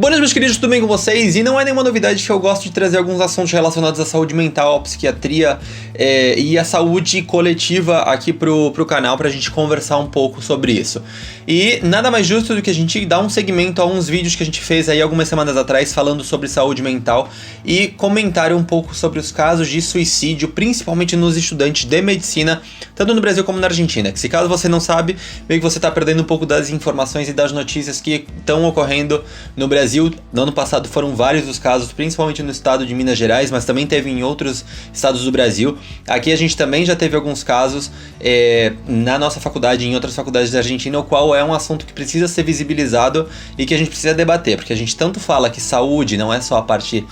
Boa noite, meus queridos, tudo bem com vocês? E não é nenhuma novidade que eu gosto de trazer alguns assuntos relacionados à saúde mental, à psiquiatria e à saúde coletiva aqui pro canal pra gente conversar um pouco sobre isso. E nada mais justo do que a gente dar um segmento a uns vídeos que a gente fez aí algumas semanas atrás falando sobre saúde mental e comentar um pouco sobre os casos de suicídio, principalmente nos estudantes de medicina, tanto no Brasil como na Argentina. Que se caso você não sabe, meio que você tá perdendo um pouco das informações e das notícias que estão ocorrendo no Brasil. No ano passado foram vários os casos, principalmente no estado de Minas Gerais, mas também teve em outros estados do Brasil. Aqui a gente também já teve alguns casos na nossa faculdade e em outras faculdades da Argentina, o qual é um assunto que precisa ser visibilizado e que a gente precisa debater, porque a gente tanto fala que saúde não é só a parte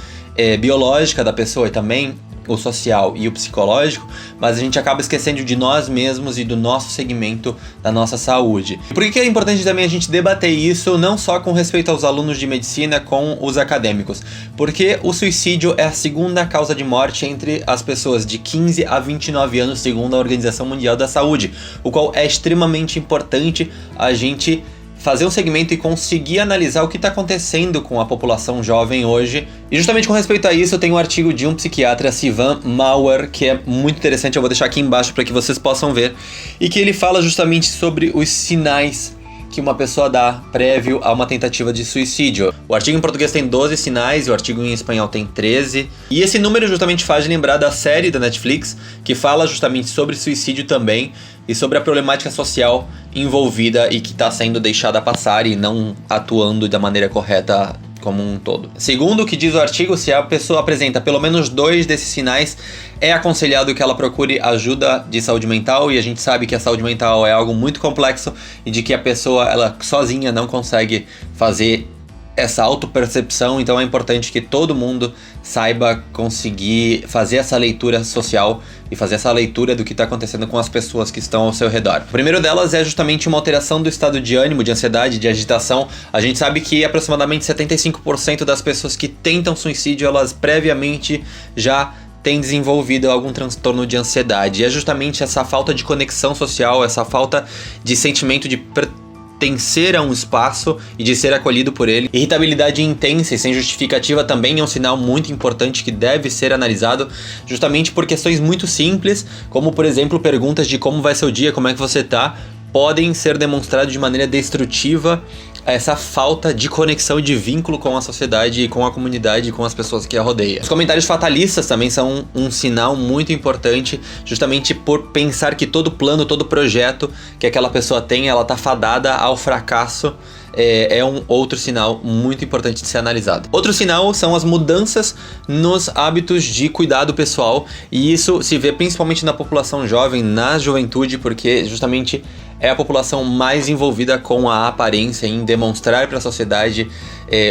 biológica da pessoa e também o social e o psicológico, mas a gente acaba esquecendo de nós mesmos e do nosso segmento da nossa saúde. Por que é importante também a gente debater isso, não só com respeito aos alunos de medicina, com os acadêmicos? Porque o suicídio é a segunda causa de morte entre as pessoas de 15 a 29 anos, segundo a Organização Mundial da Saúde, o qual é extremamente importante a gente fazer um segmento e conseguir analisar o que está acontecendo com a população jovem hoje. E justamente com respeito a isso, eu tenho um artigo de um psiquiatra, Sivan Mauer, que é muito interessante, eu vou deixar aqui embaixo para que vocês possam ver, e que ele fala justamente sobre os sinais que uma pessoa dá prévio a uma tentativa de suicídio. O artigo em português tem 12 sinais e o artigo em espanhol tem 13. E esse número justamente faz lembrar da série da Netflix, que fala justamente sobre suicídio também e sobre a problemática social envolvida e que está sendo deixada passar e não atuando da maneira correta como um todo. Segundo o que diz o artigo, se a pessoa apresenta pelo menos 2 desses sinais, é aconselhado que ela procure ajuda de saúde mental, e a gente sabe que a saúde mental é algo muito complexo e de que a pessoa ela sozinha não consegue fazer essa autopercepção, então é importante que todo mundo saiba conseguir fazer essa leitura social e fazer essa leitura do que está acontecendo com as pessoas que estão ao seu redor. O primeiro delas é justamente uma alteração do estado de ânimo, de ansiedade, de agitação. A gente sabe que aproximadamente 75% das pessoas que tentam suicídio, elas previamente já tem desenvolvido algum transtorno de ansiedade. E é justamente essa falta de conexão social, essa falta de sentimento de pertencer a um espaço e de ser acolhido por ele. Irritabilidade intensa e sem justificativa também é um sinal muito importante que deve ser analisado justamente por questões muito simples, como por exemplo perguntas de como vai seu dia, como é que você tá, podem ser demonstrados de maneira destrutiva essa falta de conexão e de vínculo com a sociedade e com a comunidade e com as pessoas que a rodeiam. Os comentários fatalistas também são um sinal muito importante, justamente por pensar que todo plano, todo projeto que aquela pessoa tem, ela tá fadada ao fracasso. É um outro sinal muito importante de ser analisado. Outro sinal são as mudanças nos hábitos de cuidado pessoal, e isso se vê principalmente na população jovem, na juventude, porque justamente é a população mais envolvida com a aparência, em demonstrar para a sociedade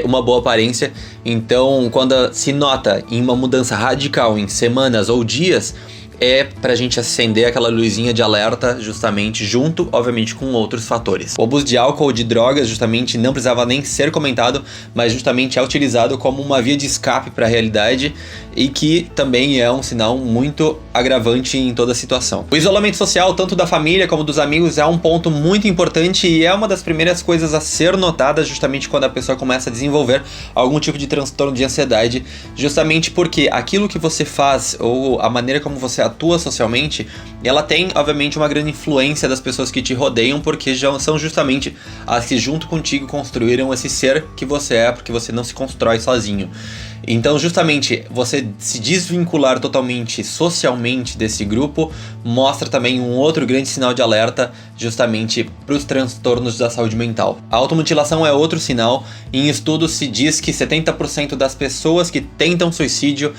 uma boa aparência. Então, quando se nota em uma mudança radical em semanas ou dias, é pra gente acender aquela luzinha de alerta, justamente junto, obviamente, com outros fatores. O abuso de álcool ou de drogas, justamente, não precisava nem ser comentado, mas justamente é utilizado como uma via de escape para a realidade e que também é um sinal muito agravante em toda a situação. O isolamento social, tanto da família como dos amigos, é um ponto muito importante e é uma das primeiras coisas a ser notada justamente quando a pessoa começa a desenvolver algum tipo de transtorno de ansiedade, justamente porque aquilo que você faz ou a maneira como você atua socialmente, ela tem, obviamente, uma grande influência das pessoas que te rodeiam, porque já são justamente as que junto contigo construíram esse ser que você é, porque você não se constrói sozinho. Então, justamente, você se desvincular totalmente socialmente desse grupo mostra também um outro grande sinal de alerta justamente para os transtornos da saúde mental. A automutilação é outro sinal. Em estudos se diz que 70% das pessoas que tentam suicídio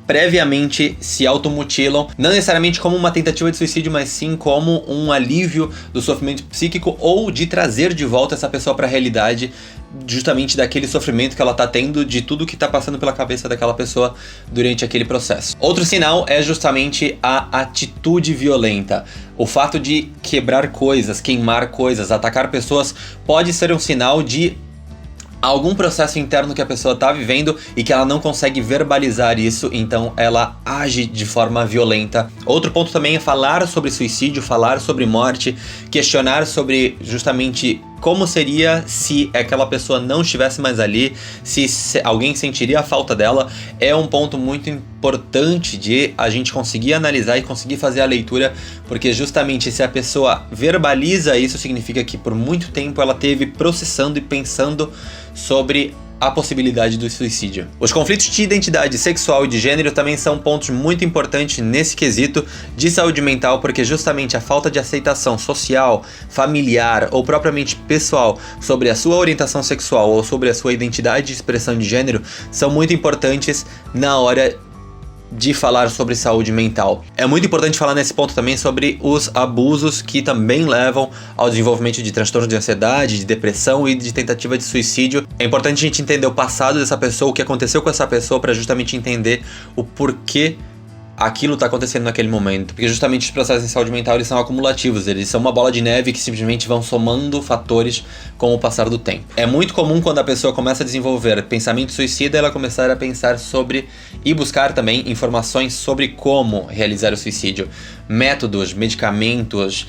previamente se automutilam, não necessariamente como uma tentativa de suicídio, mas sim como um alívio do sofrimento psíquico ou de trazer de volta essa pessoa para a realidade, justamente daquele sofrimento que ela tá tendo, de tudo que tá passando pela cabeça daquela pessoa durante aquele processo. Outro sinal é justamente a atitude violenta. O fato de quebrar coisas, queimar coisas, atacar pessoas pode ser um sinal de algum processo interno que a pessoa está vivendo e que ela não consegue verbalizar isso, então ela age de forma violenta. Outro ponto também é falar sobre suicídio, falar sobre morte, questionar sobre justamente como seria se aquela pessoa não estivesse mais ali, se alguém sentiria a falta dela, é um ponto muito importante de a gente conseguir analisar e conseguir fazer a leitura, porque justamente se a pessoa verbaliza, isso significa que por muito tempo ela teve processando e pensando sobre a possibilidade do suicídio. Os conflitos de identidade sexual e de gênero também são pontos muito importantes nesse quesito de saúde mental, porque justamente a falta de aceitação social, familiar ou propriamente pessoal sobre a sua orientação sexual ou sobre a sua identidade de expressão de gênero são muito importantes na hora de falar sobre saúde mental. É muito importante falar nesse ponto também sobre os abusos que também levam ao desenvolvimento de transtorno de ansiedade, de depressão e de tentativa de suicídio. É importante a gente entender o passado dessa pessoa, o que aconteceu com essa pessoa, para justamente entender o porquê aquilo está acontecendo naquele momento, porque justamente os processos em saúde mental eles são acumulativos, eles são uma bola de neve que simplesmente vão somando fatores com o passar do tempo. É muito comum quando a pessoa começa a desenvolver pensamento suicida, ela começar a pensar sobre e buscar também informações sobre como realizar o suicídio, métodos, medicamentos,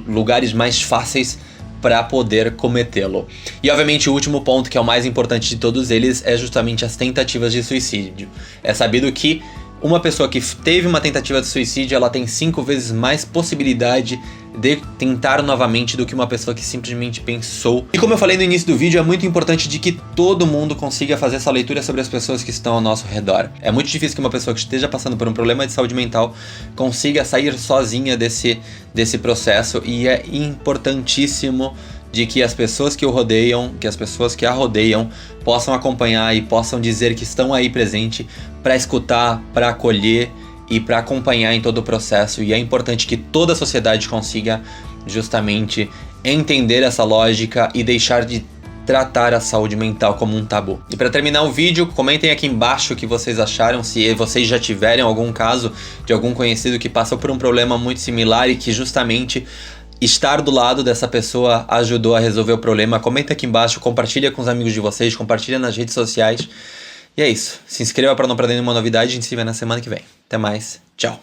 lugares mais fáceis para poder cometê-lo. E obviamente o último ponto, que é o mais importante de todos eles, é justamente as tentativas de suicídio. É sabido que uma pessoa que teve uma tentativa de suicídio, ela tem 5 vezes mais possibilidade de tentar novamente do que uma pessoa que simplesmente pensou. E como eu falei no início do vídeo, é muito importante de que todo mundo consiga fazer essa leitura sobre as pessoas que estão ao nosso redor. É muito difícil que uma pessoa que esteja passando por um problema de saúde mental consiga sair sozinha desse processo, e é importantíssimo de que as pessoas que o rodeiam, que as pessoas que a rodeiam possam acompanhar e possam dizer que estão aí presente para escutar, para acolher e para acompanhar em todo o processo. E é importante que toda a sociedade consiga justamente entender essa lógica e deixar de tratar a saúde mental como um tabu. E para terminar o vídeo, comentem aqui embaixo o que vocês acharam, se vocês já tiverem algum caso de algum conhecido que passou por um problema muito similar e que justamente estar do lado dessa pessoa ajudou a resolver o problema. Comenta aqui embaixo, compartilha com os amigos de vocês, compartilha nas redes sociais. E é isso. Se inscreva para não perder nenhuma novidade. A gente se vê na semana que vem. Até mais. Tchau.